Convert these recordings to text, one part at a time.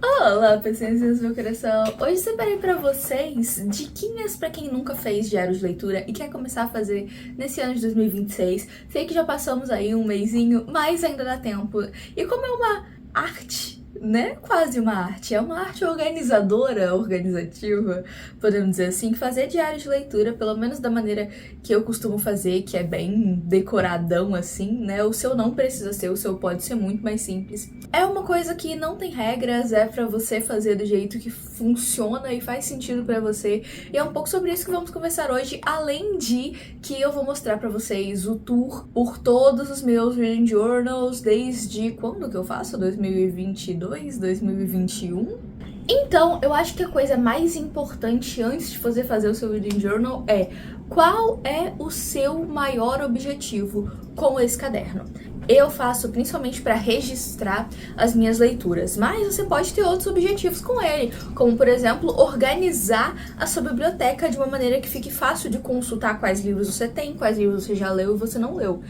Olá, paciências do meu coração! Hoje separei pra vocês diquinhas pra quem nunca fez diário de leitura e quer começar a fazer nesse ano de 2026. Sei que já passamos aí um mesinho, mas ainda dá tempo. E como é uma arte, né? Quase uma arte. É uma arte organizadora, organizativa, podemos dizer assim, fazer diário de leitura, pelo menos da maneira que eu costumo fazer, que é bem decoradão assim, né? O seu não precisa ser, o seu pode ser muito mais simples. É uma coisa que não tem regras, é pra você fazer do jeito que funciona e faz sentido pra você. E é um pouco sobre isso que vamos conversar hoje, além de que eu vou mostrar pra vocês o tour por todos os meus reading journals, desde quando que eu faço? 2022, 2021? Então, eu acho que a coisa mais importante antes de você fazer o seu reading journal é: qual é o seu maior objetivo com esse caderno? Eu faço principalmente para registrar as minhas leituras, mas você pode ter outros objetivos com ele, como por exemplo, organizar a sua biblioteca de uma maneira que fique fácil de consultar quais livros você tem, quais livros você já leu e você não leu.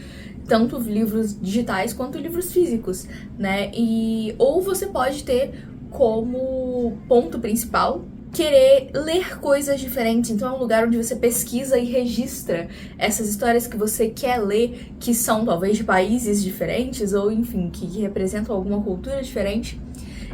Tanto livros digitais quanto livros físicos, né? Ou você pode ter como ponto principal querer ler coisas diferentes. Então é um lugar onde você pesquisa e registra essas histórias que você quer ler, que são talvez de países diferentes, ou enfim, que representam alguma cultura diferente.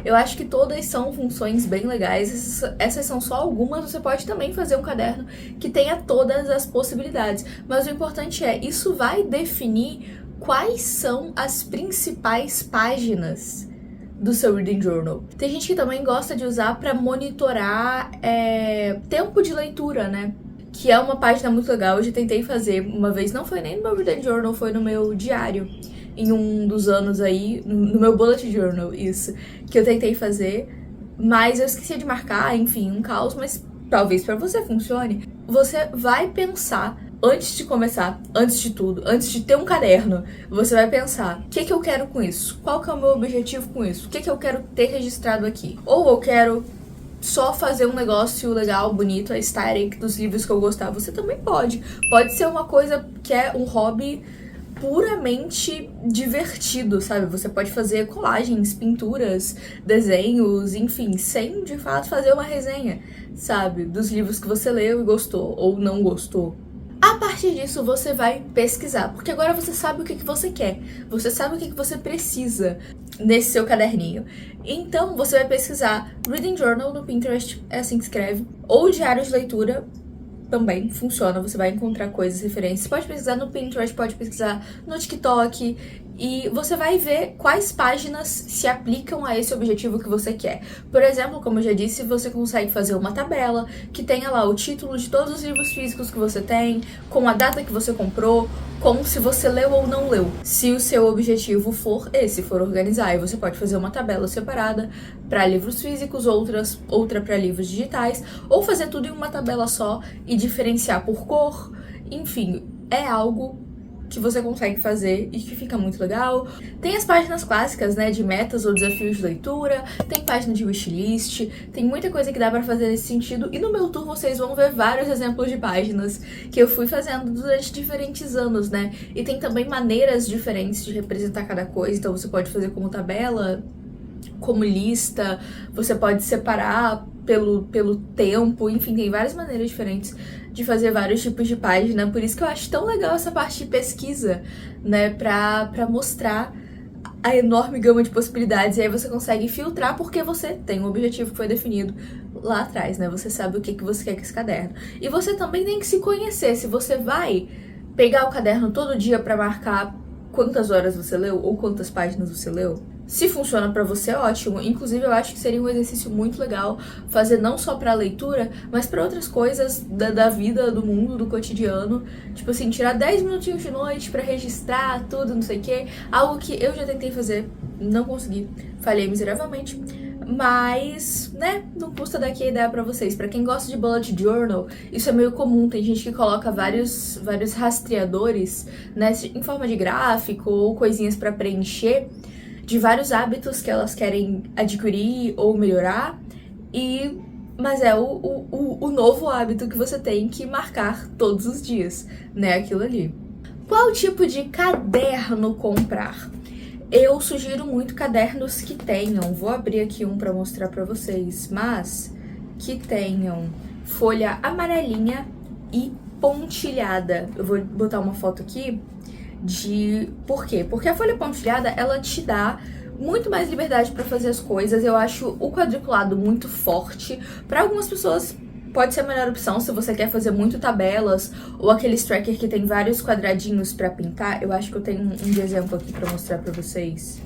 Eu acho que todas são funções bem legais, essas são só algumas, você pode também fazer um caderno que tenha todas as possibilidades. Mas o importante é, isso vai definir quais são as principais páginas do seu reading journal. Tem gente que também gosta de usar para monitorar tempo de leitura, né? Que é uma página muito legal. Eu já tentei fazer uma vez, não foi nem no meu reading journal, foi no meu diário, em um dos anos aí, no meu bullet journal, isso, que eu tentei fazer, mas eu esqueci de marcar, enfim, um caos, mas talvez para você funcione. Você vai pensar antes de começar, antes de tudo, antes de ter um caderno, você vai pensar: o que eu quero com isso? Qual que é o meu objetivo com isso? O que eu quero ter registrado aqui? Ou eu quero só fazer um negócio legal, bonito, a aesthetic dos livros que eu gostar. Você também pode. Pode ser uma coisa que é um hobby puramente divertido, sabe? Você pode fazer colagens, pinturas, desenhos, enfim, sem de fato fazer uma resenha, sabe? Dos livros que você leu e gostou ou não gostou. A partir disso, você vai pesquisar, porque agora você sabe o que você quer, você sabe o que você precisa nesse seu caderninho. Então, você vai pesquisar Reading Journal no Pinterest, é assim que escreve, ou diário de leitura, também funciona, você vai encontrar coisas, referências. Pode pesquisar no Pinterest, pode pesquisar no TikTok, e você vai ver quais páginas se aplicam a esse objetivo que você quer. Por exemplo, como eu já disse, você consegue fazer uma tabela que tenha lá o título de todos os livros físicos que você tem, com a data que você comprou, com se você leu ou não leu. Se o seu objetivo for esse, for organizar, e você pode fazer uma tabela separada para livros físicos, outra para livros digitais, ou fazer tudo em uma tabela só e diferenciar por cor. Enfim, é algo que você consegue fazer e que fica muito legal. Tem as páginas clássicas, né, de metas ou desafios de leitura, tem página de wishlist, tem muita coisa que dá pra fazer nesse sentido, e no meu tour vocês vão ver vários exemplos de páginas que eu fui fazendo durante diferentes anos, né, e tem também maneiras diferentes de representar cada coisa. Então você pode fazer como tabela, como lista, você pode separar pelo tempo, enfim, tem várias maneiras diferentes de fazer vários tipos de página. Por isso que eu acho tão legal essa parte de pesquisa, né, pra mostrar a enorme gama de possibilidades, e aí você consegue filtrar porque você tem um objetivo que foi definido lá atrás, né, você sabe o que você quer com esse caderno. E você também tem que se conhecer, se você vai pegar o caderno todo dia pra marcar quantas horas você leu ou quantas páginas você leu. Se funciona pra você, ótimo. Inclusive, eu acho que seria um exercício muito legal fazer não só pra leitura, mas pra outras coisas da vida, do mundo, do cotidiano. Tipo assim, tirar 10 minutinhos de noite pra registrar tudo, não sei o quê. Algo que eu já tentei fazer, não consegui. Falhei miseravelmente. Mas, né, não custa daqui a ideia pra vocês. Pra quem gosta de bullet journal, isso é meio comum. Tem gente que coloca vários rastreadores, né, em forma de gráfico ou coisinhas pra preencher, de vários hábitos que elas querem adquirir ou melhorar, mas é o novo hábito que você tem que marcar todos os dias, né, aquilo ali. Qual tipo de caderno comprar? Eu sugiro muito cadernos que tenham, vou abrir aqui um pra mostrar pra vocês, mas que tenham folha amarelinha e pontilhada. Eu vou botar uma foto aqui de... Por quê? Porque a folha pontilhada, ela te dá muito mais liberdade pra fazer as coisas. Eu acho o quadriculado muito forte. Pra algumas pessoas pode ser a melhor opção se você quer fazer muito tabelas ou aqueles tracker que tem vários quadradinhos pra pintar. Eu acho que eu tenho um de exemplo aqui pra mostrar pra vocês.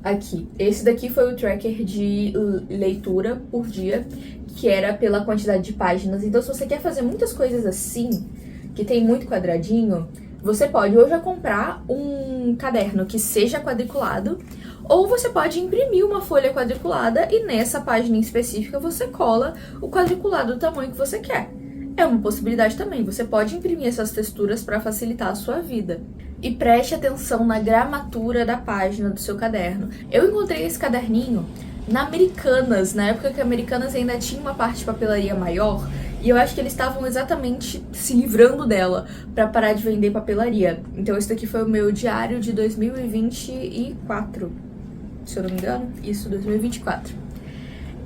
Aqui, esse daqui foi o tracker de leitura por dia, que era pela quantidade de páginas. Então, se você quer fazer muitas coisas assim, que tem muito quadradinho, você pode ou já comprar um caderno que seja quadriculado, ou você pode imprimir uma folha quadriculada e nessa página em específica você cola o quadriculado do tamanho que você quer. É uma possibilidade também, você pode imprimir essas texturas para facilitar a sua vida. E preste atenção na gramatura da página do seu caderno. Eu encontrei esse caderninho na Americanas, na época que a Americanas ainda tinha uma parte de papelaria maior, e eu acho que eles estavam exatamente se livrando dela para parar de vender papelaria. Então esse daqui foi o meu diário de 2024, se eu não me engano, isso, 2024.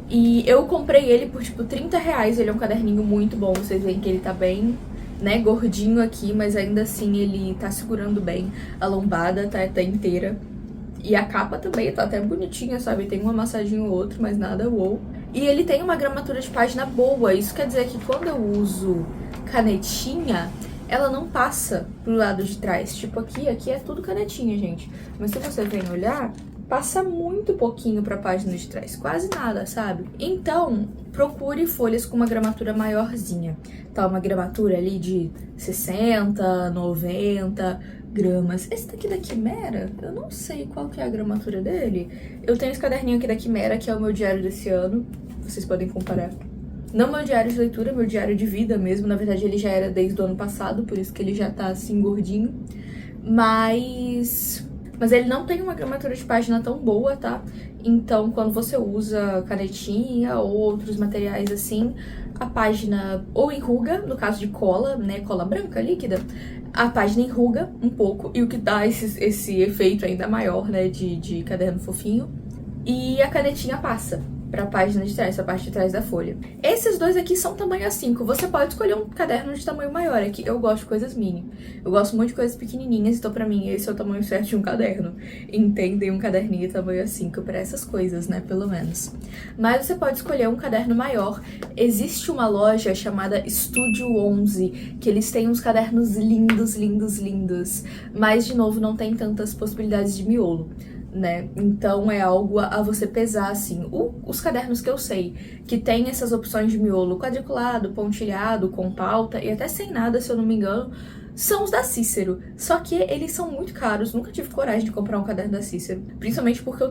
E eu comprei ele por tipo 30 reais, ele é um caderninho muito bom, vocês veem que ele tá bem, né, gordinho aqui, mas ainda assim ele tá segurando bem a lombada, tá inteira. E a capa também tá até bonitinha, sabe? Tem uma amassadinha ou outra, mas nada uou. E ele tem uma gramatura de página boa. Isso quer dizer que quando eu uso canetinha, ela não passa pro lado de trás. Tipo aqui é tudo canetinha, gente. Mas se você vem olhar, passa muito pouquinho pra página de trás. Quase nada, sabe? Então, procure folhas com uma gramatura maiorzinha. Tá, uma gramatura ali de 60, 90... gramas. Esse daqui da Quimera, eu não sei qual que é a gramatura dele. Eu tenho esse caderninho aqui da Quimera, que é o meu diário desse ano. Vocês podem comparar. Não meu diário de leitura, meu diário de vida mesmo. Na verdade, ele já era desde o ano passado, por isso que ele já tá assim gordinho. Mas ele não tem uma gramatura de página tão boa, tá? Então, quando você usa canetinha ou outros materiais assim, a página ou enruga, no caso de cola, né? Cola branca, líquida. A página enruga um pouco, e o que dá esse efeito ainda maior, né, de caderno fofinho. E a canetinha passa pra página de trás, pra parte de trás da folha. Esses dois aqui são tamanho A5. Você pode escolher um caderno de tamanho maior. Aqui eu gosto de coisas mini. Eu gosto muito de coisas pequenininhas, então pra mim esse é o tamanho certo de um caderno. Entendem? Um caderninho tamanho A5 pra essas coisas, né, pelo menos. Mas você pode escolher um caderno maior. Existe uma loja chamada Estúdio 11, que eles têm uns cadernos lindos, lindos, lindos. Mas, de novo, não tem tantas possibilidades de miolo, né? Então é algo a você pesar, assim. Os cadernos que eu sei que tem essas opções de miolo quadriculado, pontilhado, com pauta e até sem nada, se eu não me engano, são os da Cícero. Só que eles são muito caros, nunca tive coragem de comprar um caderno da Cícero. Principalmente porque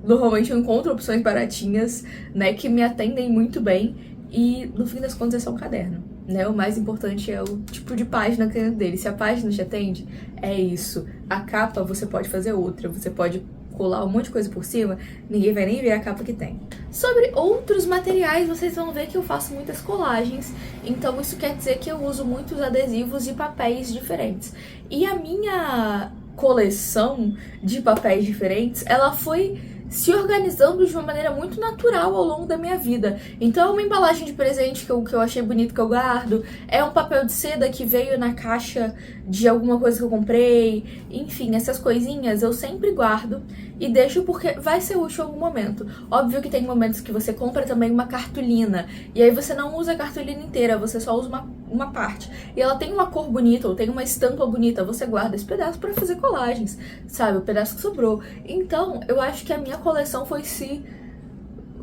normalmente eu encontro opções baratinhas, né, que me atendem muito bem. E no fim das contas é só um caderno, né? O mais importante é o tipo de página que é dele. Se a página te atende, é isso. A capa você pode fazer outra, você pode colar um monte de coisa por cima, ninguém vai nem ver a capa que tem. Sobre outros materiais, vocês vão ver que eu faço muitas colagens, então isso quer dizer que eu uso muitos adesivos e papéis diferentes. E a minha coleção de papéis diferentes, ela foi se organizando de uma maneira muito natural ao longo da minha vida. Então é uma embalagem de presente que eu achei bonito, que eu guardo, é um papel de seda que veio na caixa de alguma coisa que eu comprei, enfim, essas coisinhas eu sempre guardo e deixo porque vai ser útil em algum momento. Óbvio que tem momentos que você compra também uma cartolina, e aí você não usa a cartolina inteira, você só usa uma parte. E ela tem uma cor bonita, ou tem uma estampa bonita, você guarda esse pedaço pra fazer colagens, sabe? O pedaço que sobrou. Então, eu acho que a minha coleção foi se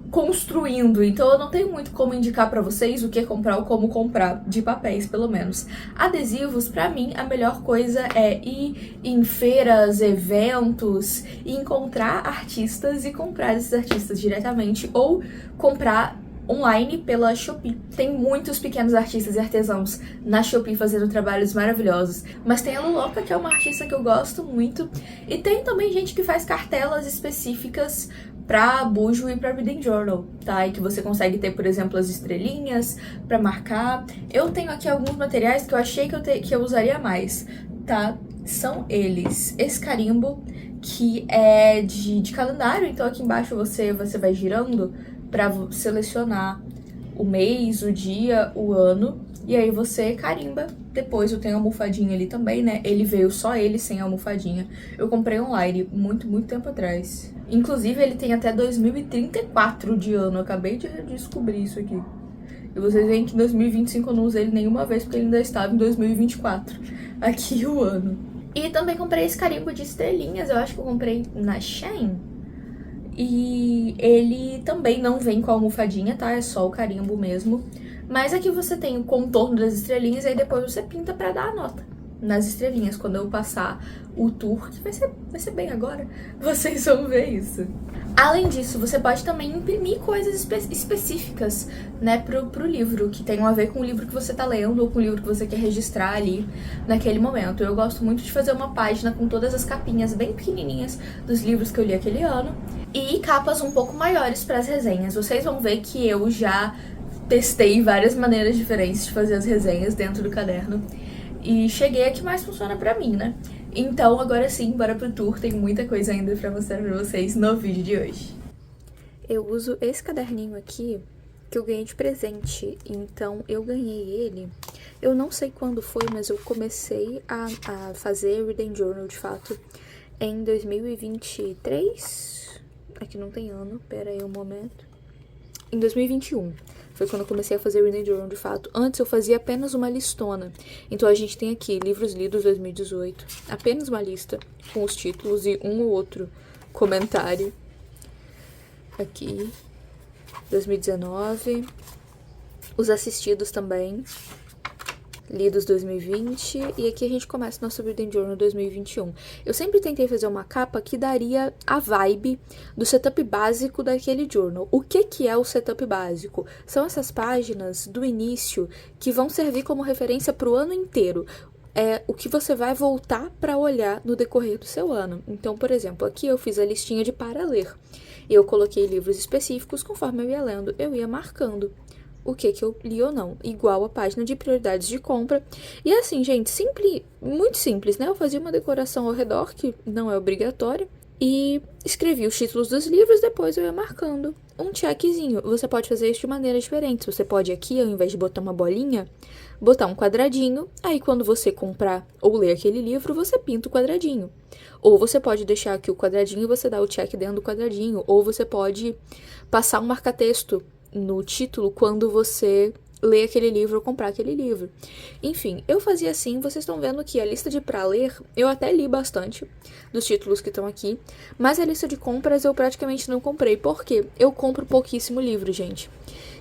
construindo, então eu não tenho muito como indicar pra vocês o que comprar ou como comprar, de papéis pelo menos. Adesivos, pra mim, a melhor coisa é ir em feiras, eventos, e encontrar artistas e comprar esses artistas diretamente, ou comprar online pela Shopee. Tem muitos pequenos artistas e artesãos na Shopee fazendo trabalhos maravilhosos, mas tem a Luloca, que é uma artista que eu gosto muito, e tem também gente que faz cartelas específicas pra bujo e pra reading journal, tá? E que você consegue ter, por exemplo, as estrelinhas pra marcar. Eu tenho aqui alguns materiais que eu achei que eu usaria mais, tá? são eles. Esse carimbo, que é de calendário, então aqui embaixo você vai girando pra selecionar o mês, o dia, o ano, e aí você carimba. Depois eu tenho a almofadinha ali também, né? Ele veio só ele, sem a almofadinha. Eu comprei online muito tempo atrás. Inclusive, ele tem até 2034 de ano. Eu acabei de descobrir isso aqui. E vocês veem que em 2025 eu não usei ele nenhuma vez, porque ele ainda estava em 2024. Aqui o ano. E também comprei esse carimbo de estrelinhas. Eu acho que eu comprei na Shein. E ele também não vem com a almofadinha, tá? É só o carimbo mesmo. Mas aqui você tem o contorno das estrelinhas e aí depois você pinta pra dar a nota nas estrelinhas. Quando eu passar o tour, que vai ser bem agora, vocês vão ver isso. Além disso, você pode também imprimir coisas específicas, né, pro livro, que tenham a ver com o livro que você tá lendo ou com o livro que você quer registrar ali naquele momento. Eu gosto muito de fazer uma página com todas as capinhas bem pequenininhas dos livros que eu li aquele ano e capas um pouco maiores para as resenhas. Vocês vão ver que eu já testei várias maneiras diferentes de fazer as resenhas dentro do caderno e cheguei a que mais funciona pra mim, né? Então, agora sim, bora pro tour. Tem muita coisa ainda pra mostrar pra vocês no vídeo de hoje. Eu uso esse caderninho aqui, que eu ganhei de presente. Então, eu ganhei ele. Eu não sei quando foi, mas eu comecei a fazer Reading Journal, de fato, em 2023. Aqui não tem ano, pera aí um momento. Em 2021. Foi quando eu comecei a fazer Reading Journal, de fato. Antes eu fazia apenas uma listona. Então a gente tem aqui, livros lidos 2018. Apenas uma lista com os títulos e um ou outro comentário. Aqui, 2019. Os assistidos também. Lidos 2020, e aqui a gente começa nosso Reading Journal 2021. Eu sempre tentei fazer uma capa que daria a vibe do setup básico daquele journal. O que é o setup básico? São essas páginas do início que vão servir como referência para o ano inteiro. É o que você vai voltar para olhar no decorrer do seu ano. Então, por exemplo, aqui eu fiz a listinha de para ler. E eu coloquei livros específicos, conforme eu ia lendo, eu ia marcando o que eu li ou não, igual a página de prioridades de compra. E assim, gente, muito simples, né? Eu fazia uma decoração ao redor, que não é obrigatória, e escrevi os títulos dos livros, depois eu ia marcando um checkzinho. Você pode fazer isso de maneiras diferentes. Você pode aqui, ao invés de botar uma bolinha, botar um quadradinho, aí quando você comprar ou ler aquele livro, você pinta o quadradinho. Ou você pode deixar aqui o quadradinho e você dá o check dentro do quadradinho. Ou você pode passar um marca-texto no título quando você ler aquele livro ou comprar aquele livro. Enfim, eu fazia assim. Vocês estão vendo que a lista de pra ler, eu até li bastante dos títulos que estão aqui, mas a lista de compras eu praticamente não comprei, porque eu compro pouquíssimo livro, gente.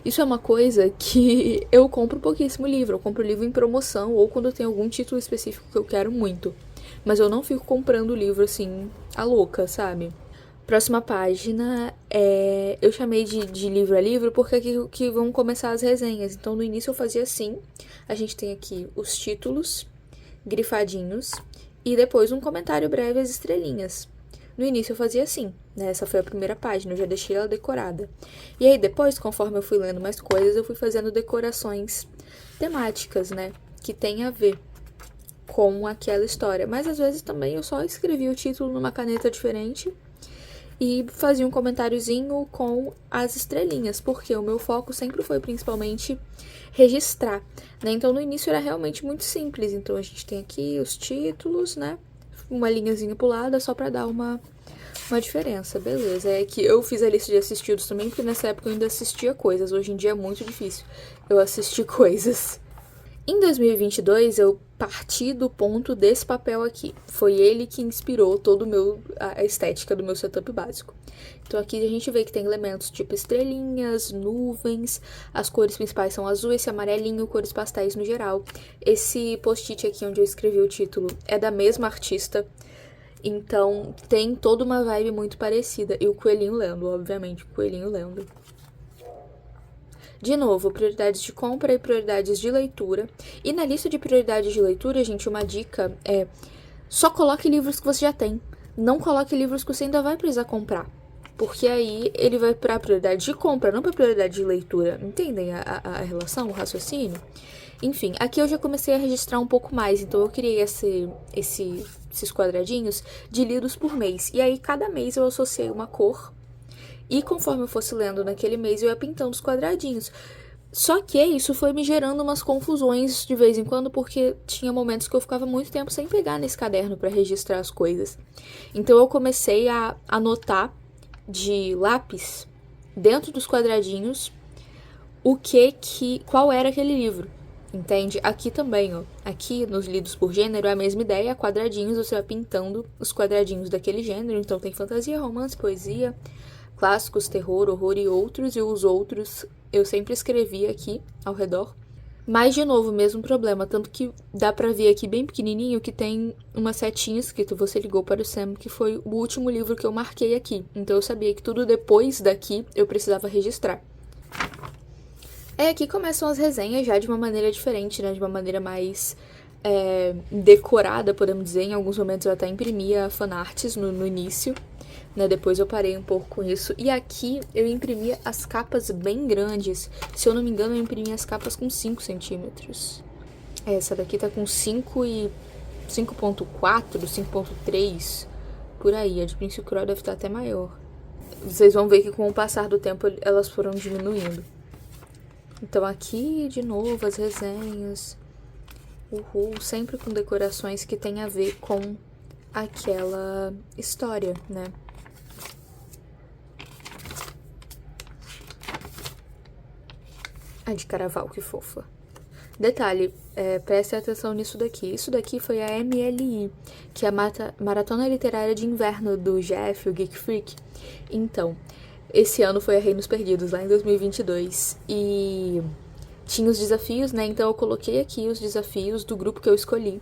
Isso é uma coisa que eu compro pouquíssimo livro. Eu compro livro em promoção ou quando tem algum título específico que eu quero muito. Mas eu não fico comprando livro assim, a louca, sabe? Próxima página, eu chamei de livro a livro porque aqui que vão começar as resenhas. Então, no início eu fazia assim. A gente tem aqui os títulos, grifadinhos, e depois um comentário breve, as estrelinhas. No início eu fazia assim, né? Essa foi a primeira página, eu já deixei ela decorada. E aí depois, conforme eu fui lendo mais coisas, eu fui fazendo decorações temáticas, né? Que tem a ver com aquela história. Mas às vezes também eu só escrevi o título numa caneta diferente e fazia um comentáriozinho com as estrelinhas, porque o meu foco sempre foi principalmente registrar, né? Então no início era realmente muito simples. Então a gente tem aqui os títulos, né? Uma linhazinha pulada só pra dar uma diferença, beleza. É que eu fiz a lista de assistidos também, porque nessa época eu ainda assistia coisas. Hoje em dia é muito difícil eu assistir coisas. Em 2022, eu parti do ponto desse papel aqui. Foi ele que inspirou todo a estética do meu setup básico. Então aqui a gente vê que tem elementos tipo estrelinhas, nuvens, as cores principais são azul, esse amarelinho, cores pastéis no geral. Esse post-it aqui onde eu escrevi o título é da mesma artista, então tem toda uma vibe muito parecida. E o coelhinho lendo, obviamente, o coelhinho lendo. De novo, prioridades de compra e prioridades de leitura. E na lista de prioridades de leitura, gente, uma dica é: só coloque livros que você já tem. Não coloque livros que você ainda vai precisar comprar. Porque aí ele vai para a prioridade de compra, não para a prioridade de leitura. Entendem a relação, o raciocínio? Enfim, aqui eu já comecei a registrar um pouco mais, então eu criei esses quadradinhos de lidos por mês. E aí, cada mês eu associei uma cor, e conforme eu fosse lendo naquele mês, eu ia pintando os quadradinhos. Só que isso foi me gerando umas confusões de vez em quando, porque tinha momentos que eu ficava muito tempo sem pegar nesse caderno para registrar as coisas. Então eu comecei a anotar de lápis dentro dos quadradinhos qual era aquele livro. Entende? Aqui também, ó. Aqui nos lidos por gênero é a mesma ideia, quadradinhos, você vai pintando os quadradinhos daquele gênero. Então tem fantasia, romance, poesia, clássicos, terror, horror e outros. E os outros eu sempre escrevi aqui ao redor. Mas, de novo, mesmo problema. Tanto que dá pra ver aqui bem pequenininho que tem uma setinha escrito Você Ligou para o Sam, que foi o último livro que eu marquei aqui. Então eu sabia que tudo depois daqui eu precisava registrar. Aqui começam as resenhas já de uma maneira diferente, né? De uma maneira mais decorada, podemos dizer. Em alguns momentos eu até imprimia fanarts no início, né? Depois eu parei um pouco com isso. E aqui eu imprimia as capas bem grandes. Se eu não me engano, eu imprimia as capas com 5 centímetros. Essa daqui tá com 5 e 5.4, 5.3, por aí. A de Prince Cruel deve estar até maior. Vocês vão ver que com o passar do tempo elas foram diminuindo. Então aqui, de novo, as resenhas. Sempre com decorações que tem a ver com aquela história, né? Ai, de Caraval, que fofa. Detalhe, preste atenção nisso daqui. Isso daqui foi a MLI, que é a Maratona Literária de Inverno do GF, o Geek Freak. Então, esse ano foi a Reinos Perdidos, lá em 2022. E tinha os desafios, né? Então eu coloquei aqui os desafios do grupo que eu escolhi.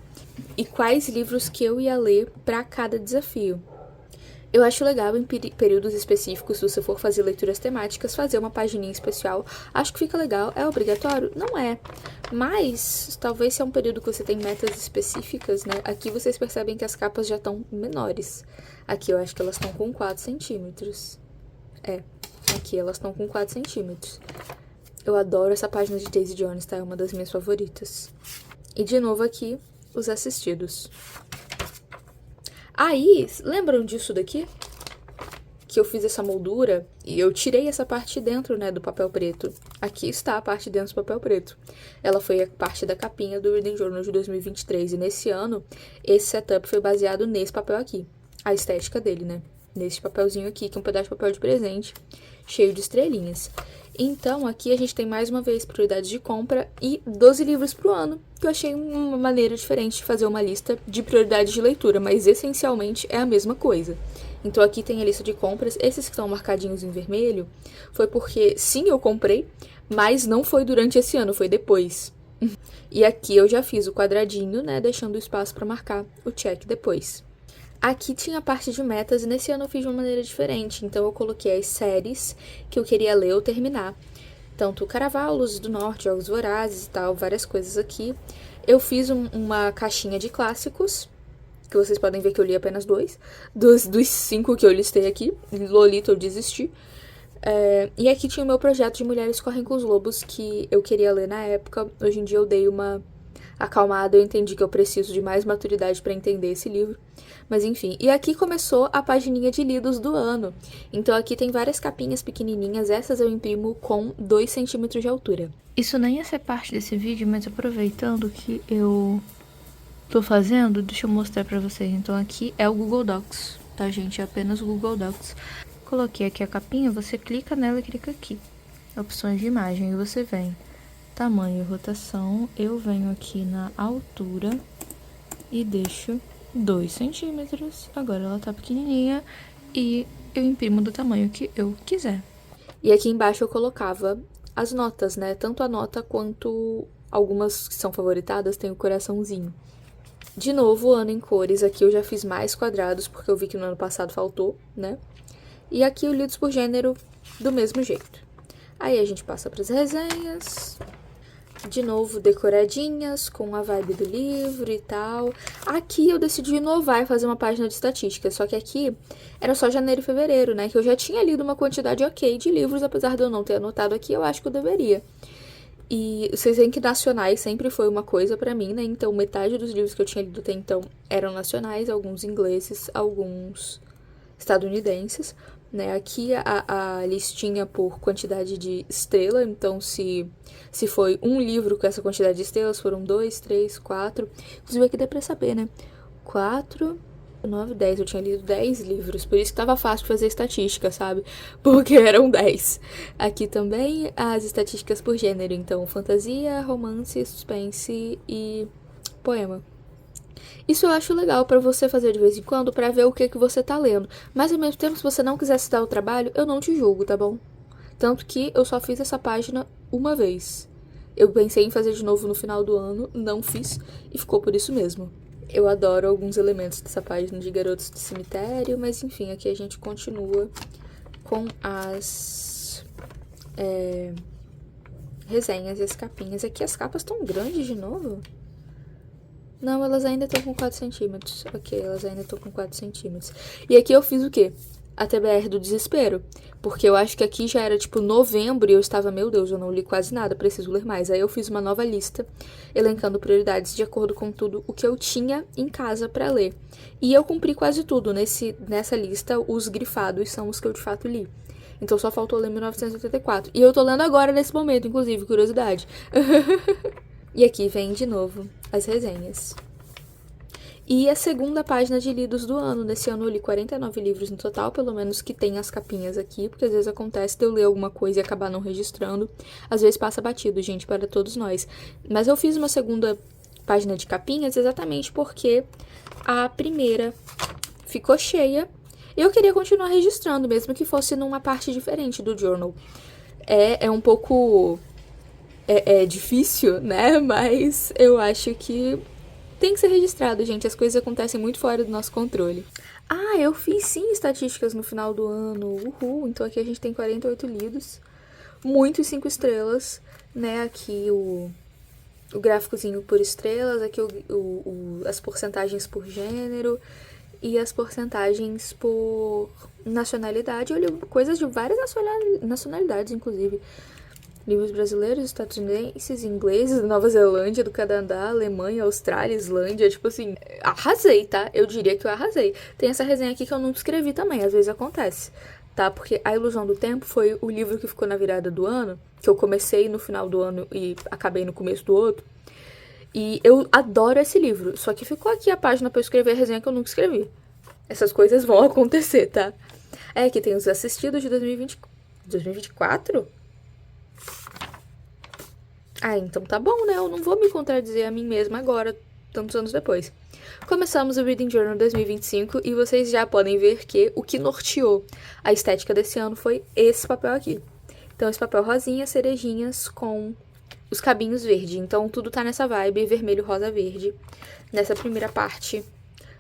E quais livros que eu ia ler para cada desafio. Eu acho legal em períodos específicos, se você for fazer leituras temáticas, fazer uma pagininha especial. Acho que fica legal. É obrigatório? Não é. Mas, talvez se é um período que você tem metas específicas, né? Aqui vocês percebem que as capas já estão menores. Aqui eu acho que elas estão com 4 centímetros. Aqui elas estão com 4 centímetros. Eu adoro essa página de Daisy Jones, tá? É uma das minhas favoritas. E de novo aqui, os assistidos. Aí, lembram disso daqui? Que eu fiz essa moldura e eu tirei essa parte de dentro, né, do papel preto. Aqui está a parte de dentro do papel preto. Ela foi a parte da capinha do Reading Journal de 2023. E nesse ano, esse setup foi baseado nesse papel aqui. A estética dele, né? Nesse papelzinho aqui, que é um pedaço de papel de presente, cheio de estrelinhas. Então, aqui a gente tem mais uma vez prioridades de compra e 12 livros pro ano, que eu achei uma maneira diferente de fazer uma lista de prioridades de leitura, mas essencialmente é a mesma coisa. Então, aqui tem a lista de compras. Esses que estão marcadinhos em vermelho foi porque, sim, eu comprei, mas não foi durante esse ano, foi depois. E aqui eu já fiz o quadradinho, né, deixando o espaço para marcar o check depois. Aqui tinha a parte de metas e nesse ano eu fiz de uma maneira diferente. Então eu coloquei as séries que eu queria ler ou terminar. Tanto Caraval, Luzes do Norte, Jogos Vorazes e tal, várias coisas aqui. Eu fiz uma caixinha de clássicos, que vocês podem ver que eu li apenas 2. Dos 5 que eu listei aqui, Lolita eu desisti. E aqui tinha o meu projeto de Mulheres Correm com os Lobos, que eu queria ler na época. Hoje em dia eu dei uma acalmada, eu entendi que eu preciso de mais maturidade para entender esse livro. Mas enfim, e aqui começou a pagininha de lidos do ano. Então aqui tem várias capinhas pequenininhas, essas eu imprimo com 2 centímetros de altura. Isso nem ia ser parte desse vídeo, mas aproveitando que eu tô fazendo, deixa eu mostrar pra vocês. Então aqui é o Google Docs, tá gente? É apenas o Google Docs. Coloquei aqui a capinha, você clica nela e clica aqui. Opções de imagem, e você vem tamanho e rotação. Eu venho aqui na altura e deixo 2 centímetros. Agora ela tá pequenininha e eu imprimo do tamanho que eu quiser. E aqui embaixo eu colocava as notas, né? Tanto a nota quanto algumas que são favoritadas tem o coraçãozinho. De novo, ano em cores. Aqui eu já fiz mais quadrados porque eu vi que no ano passado faltou, né? E aqui o lidos por gênero do mesmo jeito. Aí a gente passa para as resenhas. De novo, decoradinhas, com a vibe do livro e tal. Aqui eu decidi inovar e fazer uma página de estatística. Só que aqui era só janeiro e fevereiro, né? Que eu já tinha lido uma quantidade ok de livros, apesar de eu não ter anotado aqui, eu acho que eu deveria. E vocês veem que nacionais sempre foi uma coisa pra mim, né? Então, metade dos livros que eu tinha lido até então eram nacionais, alguns ingleses, alguns estadunidenses, né? Aqui a listinha por quantidade de estrela, então se foi um livro com essa quantidade de estrelas, foram 2, 3, 4. Inclusive aqui dá pra saber, né? 4, 9, 10. Eu tinha lido 10 livros, por isso que tava fácil fazer estatística, sabe? Porque eram 10. Aqui também as estatísticas por gênero, então fantasia, romance, suspense e poema. Isso eu acho legal pra você fazer de vez em quando, pra ver o que você tá lendo. Mas ao mesmo tempo, se você não quiser se dar o trabalho, eu não te julgo, tá bom? Tanto que eu só fiz essa página uma vez. Eu pensei em fazer de novo no final do ano, não fiz, e ficou por isso mesmo. Eu adoro alguns elementos dessa página de Garotos do Cemitério, mas enfim, aqui a gente continua com as resenhas e as capinhas. Aqui as capas estão grandes de novo. Não, elas ainda estão com 4 centímetros. Ok, elas ainda estão com 4 centímetros. E aqui eu fiz o quê? A TBR do desespero. Porque eu acho que aqui já era tipo novembro e eu estava, meu Deus, eu não li quase nada, preciso ler mais. Aí eu fiz uma nova lista, elencando prioridades de acordo com tudo o que eu tinha em casa pra ler. E eu cumpri quase tudo. Nessa lista, os grifados são os que eu de fato li. Então só faltou ler 1984. E eu tô lendo agora nesse momento, inclusive, curiosidade. E aqui vem de novo as resenhas. E a segunda página de lidos do ano. Nesse ano eu li 49 livros no total, pelo menos que tem as capinhas aqui, porque às vezes acontece de eu ler alguma coisa e acabar não registrando. Às vezes passa batido, gente, para todos nós. Mas eu fiz uma segunda página de capinhas exatamente porque a primeira ficou cheia e eu queria continuar registrando, mesmo que fosse numa parte diferente do journal. É um pouco... É difícil, né? Mas eu acho que tem que ser registrado, gente. As coisas acontecem muito fora do nosso controle. Ah, eu fiz sim estatísticas no final do ano. Uhul! Então aqui a gente tem 48 lidos. Muitos 5 estrelas, né? Aqui o gráficozinho por estrelas. Aqui as porcentagens por gênero. E as porcentagens por nacionalidade. Eu li coisas de várias nacionalidades, inclusive. Livros brasileiros, estadunidenses, ingleses, Nova Zelândia, do Canadá, Alemanha, Austrália, Islândia. Tipo assim, arrasei, tá? Eu diria que eu arrasei. Tem essa resenha aqui que eu não escrevi também, às vezes acontece, tá? Porque A Ilusão do Tempo foi o livro que ficou na virada do ano, que eu comecei no final do ano e acabei no começo do outro. E eu adoro esse livro, só que ficou aqui a página pra eu escrever a resenha que eu nunca escrevi. Essas coisas vão acontecer, tá? Aqui tem os assistidos de 2024? Ah, então tá bom, né? Eu não vou me contradizer a mim mesma agora, tantos anos depois. Começamos o Reading Journal 2025 e vocês já podem ver que o que norteou a estética desse ano foi esse papel aqui. Então, esse papel rosinha, cerejinhas com os cabinhos verde. Então, tudo tá nessa vibe vermelho, rosa, verde. Nessa primeira parte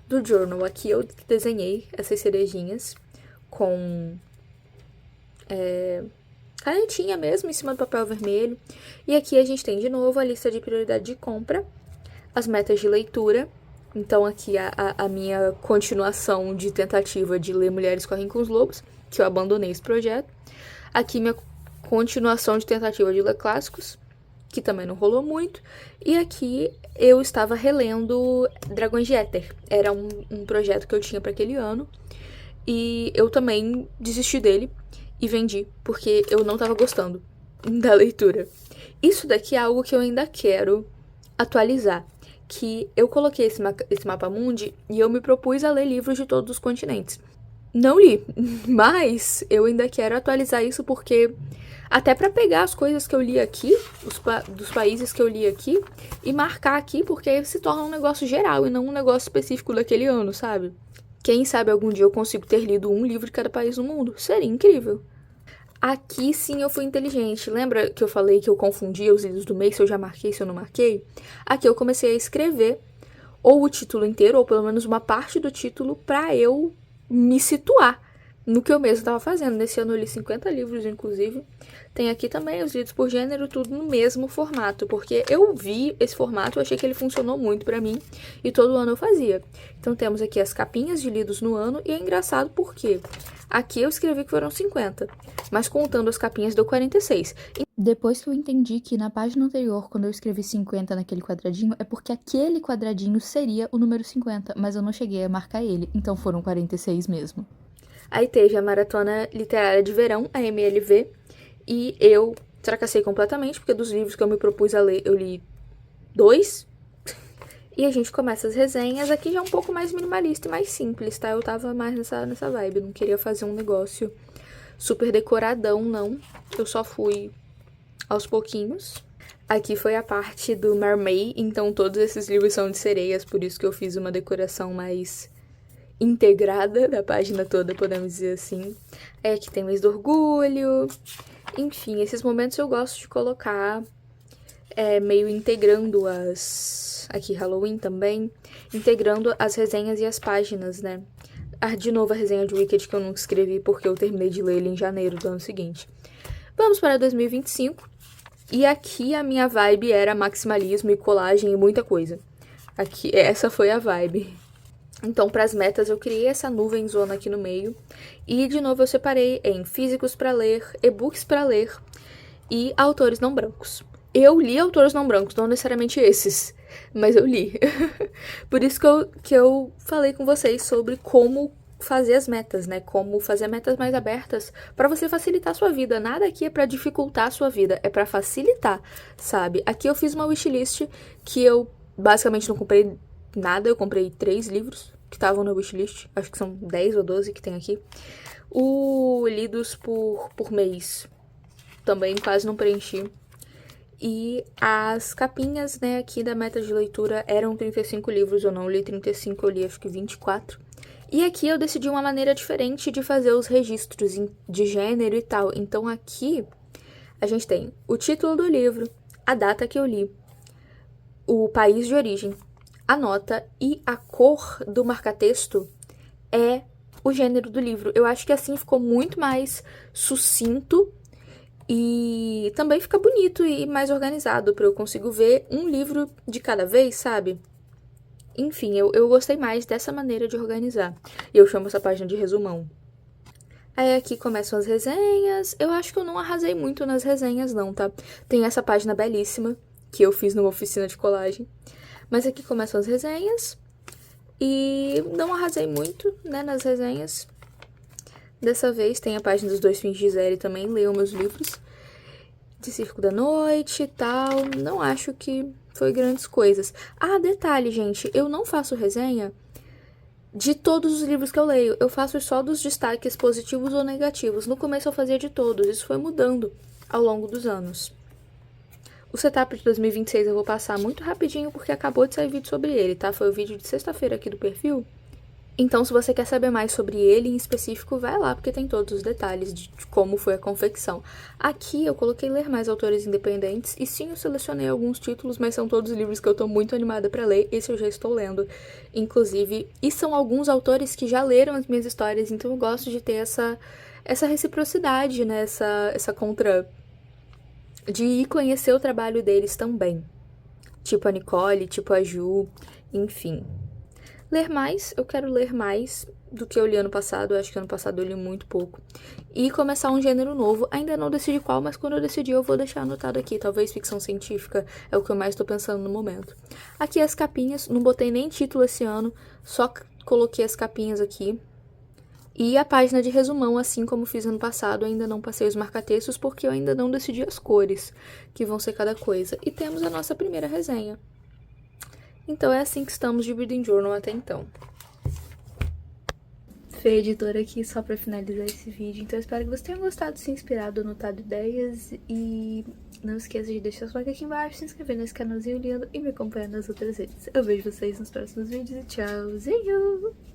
do journal aqui, eu desenhei essas cerejinhas com... canetinha mesmo, em cima do papel vermelho. E aqui a gente tem de novo a lista de prioridade de compra, as metas de leitura. Então aqui a minha continuação de tentativa de ler Mulheres Correm com os Lobos, que eu abandonei esse projeto. Aqui minha continuação de tentativa de ler clássicos, que também não rolou muito. E aqui eu estava relendo Dragões de Éter. Era um projeto que eu tinha para aquele ano. E eu também desisti dele e vendi, porque eu não tava gostando da leitura. Isso daqui é algo que eu ainda quero atualizar, que eu coloquei esse mapa mundi e eu me propus a ler livros de todos os continentes. Não li, mas eu ainda quero atualizar isso porque até pra pegar as coisas que eu li aqui, dos países que eu li aqui, e marcar aqui, porque aí se torna um negócio geral e não um negócio específico daquele ano, sabe? Quem sabe algum dia eu consigo ter lido um livro de cada país do mundo? Seria incrível. Aqui sim eu fui inteligente. Lembra que eu falei que eu confundia os livros do mês, se eu já marquei, se eu não marquei? Aqui eu comecei a escrever ou o título inteiro, ou pelo menos uma parte do título, pra eu me situar no que eu mesmo estava fazendo. Nesse ano eu li 50 livros, inclusive. Tem aqui também os lidos por gênero, tudo no mesmo formato, porque eu vi esse formato, eu achei que ele funcionou muito pra mim, e todo ano eu fazia. Então temos aqui as capinhas de lidos no ano, e é engraçado porque aqui eu escrevi que foram 50, mas contando as capinhas deu 46. Depois que eu entendi que na página anterior, quando eu escrevi 50 naquele quadradinho, é porque aquele quadradinho seria o número 50, mas eu não cheguei a marcar ele, então foram 46 mesmo. Aí teve a Maratona Literária de Verão, a MLV, e eu fracassei completamente, porque dos livros que eu me propus a ler, eu li 2. E a gente começa as resenhas aqui já um pouco mais minimalista e mais simples, tá? Eu tava mais nessa vibe, eu não queria fazer um negócio super decoradão, não. Eu só fui aos pouquinhos. Aqui foi a parte do Mermaid, então todos esses livros são de sereias, por isso que eu fiz uma decoração mais integrada da página toda, podemos dizer assim. Aí aqui tem o mês do orgulho. Enfim, esses momentos eu gosto de colocar meio integrando as... Aqui, Halloween também. Integrando as resenhas e as páginas, né? De novo a resenha de Wicked que eu nunca escrevi porque eu terminei de ler ele em janeiro do ano seguinte. Vamos para 2025. E aqui a minha vibe era maximalismo e colagem e muita coisa. Aqui, essa foi a vibe. Então, para as metas, eu criei essa nuvem zona aqui no meio. E, de novo, eu separei em físicos para ler, e-books para ler e autores não brancos. Eu li autores não brancos, não necessariamente esses, mas eu li. Por isso que eu falei com vocês sobre como fazer as metas, né? Como fazer metas mais abertas para você facilitar a sua vida. Nada aqui é para dificultar a sua vida, é para facilitar, sabe? Aqui eu fiz uma wishlist que eu basicamente não comprei nada, eu comprei 3 livros que estavam na wishlist, acho que são 10 ou 12 que tem aqui. O lidos por mês também quase não preenchi. E as capinhas, né, aqui da meta de leitura eram 35 livros, eu não li 35, eu li acho que 24. E aqui eu decidi uma maneira diferente de fazer os registros de gênero e tal. Então aqui a gente tem o título do livro, a data que eu li, o país de origem, a nota e a cor do marca-texto é o gênero do livro. Eu acho que assim ficou muito mais sucinto e também fica bonito e mais organizado para eu consigo ver um livro de cada vez, sabe? Enfim, eu gostei mais dessa maneira de organizar. E eu chamo essa página de resumão. Aí aqui começam as resenhas. Eu acho que eu não arrasei muito nas resenhas não, tá? Tem essa página belíssima que eu fiz numa oficina de colagem. Mas aqui começam as resenhas. E não arrasei muito, né, nas resenhas. Dessa vez tem a página dos 2 fins de Gisele também. Leiam meus livros. De Circo da Noite e tal. Não acho que foi grandes coisas. Ah, detalhe, gente. Eu não faço resenha de todos os livros que eu leio. Eu faço só dos destaques positivos ou negativos. No começo eu fazia de todos. Isso foi mudando ao longo dos anos. O setup de 2026 eu vou passar muito rapidinho porque acabou de sair vídeo sobre ele, tá? Foi o vídeo de sexta-feira aqui do perfil. Então, se você quer saber mais sobre ele em específico, vai lá, porque tem todos os detalhes de como foi a confecção. Aqui eu coloquei ler mais autores independentes, e sim, eu selecionei alguns títulos, mas são todos livros que eu tô muito animada pra ler, esse eu já estou lendo, inclusive. E são alguns autores que já leram as minhas histórias, então eu gosto de ter essa reciprocidade, né, essa contra... de ir conhecer o trabalho deles também. Tipo a Nicole, tipo a Ju, enfim. Ler mais, eu quero ler mais do que eu li ano passado, eu acho que ano passado eu li muito pouco. E começar um gênero novo, ainda não decidi qual, mas quando eu decidir eu vou deixar anotado aqui, talvez ficção científica, é o que eu mais tô pensando no momento. Aqui as capinhas, não botei nem título esse ano, só coloquei as capinhas aqui. E a página de resumão, assim como fiz ano passado, ainda não passei os marca-textos porque eu ainda não decidi as cores que vão ser cada coisa. E temos a nossa primeira resenha. Então é assim que estamos de Reading Journal até então. Fê, editora aqui só pra finalizar esse vídeo. Então eu espero que vocês tenham gostado, se inspirado, anotado ideias. E não esqueça de deixar seu like aqui embaixo, se inscrever nesse canalzinho lindo e me acompanhar nas outras redes. Eu vejo vocês nos próximos vídeos e tchauzinho!